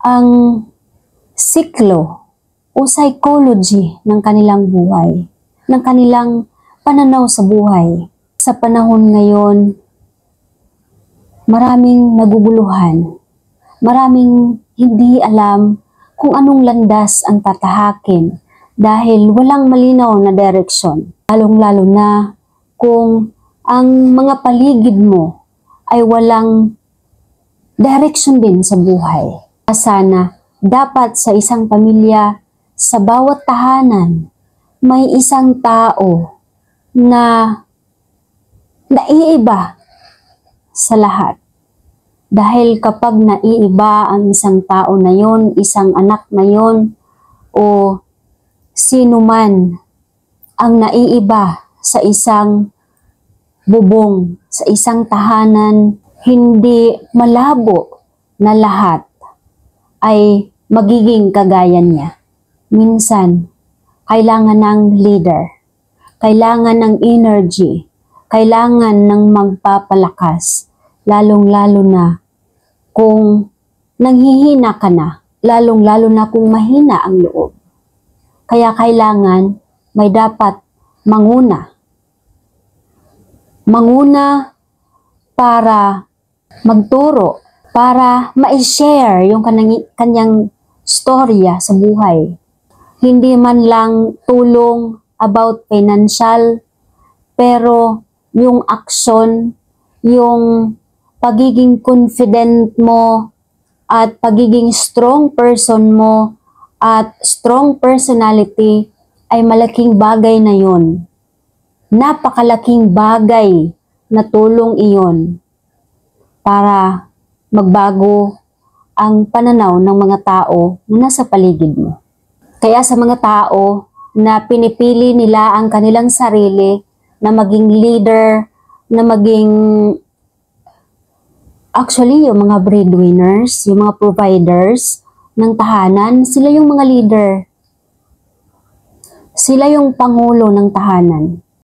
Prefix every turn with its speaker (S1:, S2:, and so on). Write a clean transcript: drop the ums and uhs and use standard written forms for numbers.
S1: ang siklo o psychology ng kanilang buhay, ng kanilang pananaw sa buhay. Sa panahon ngayon, maraming naguguluhan, maraming hindi alam kung anong landas ang tatahakin dahil walang malinaw na direksyon. Lalong-lalo na kung ang mga paligid mo ay walang direksyon din sa buhay. Sana dapat sa isang pamilya, sa bawat tahanan, may isang tao na naiiba sa lahat. Dahil kapag naiiba ang isang tao na yon, isang anak na yon, o sino man ang naiiba sa isang bubong, sa isang tahanan, hindi malabo na lahat ay magiging kagaya niya. Minsan, kailangan ng leader, kailangan ng energy, kailangan ng magpapalakas, lalong-lalo na kung nanghihina ka na, lalong-lalo na kung mahina ang loob. Kaya kailangan may dapat manguna. Manguna para magturo, para ma-share yung kanyang storya sa buhay. Hindi man lang tulong about financial, pero yung action, yung pagiging confident mo, at pagiging strong person mo, at strong personality, ay malaking bagay na yun. Napakalaking bagay na tulong iyon para magbago ang pananaw ng mga tao na nasa paligid mo. Kaya sa mga tao na pinipili nila ang kanilang sarili na maging leader, na maging actually yung mga breadwinners, yung mga providers ng tahanan, sila yung mga leader. Sila yung pangulo ng tahanan.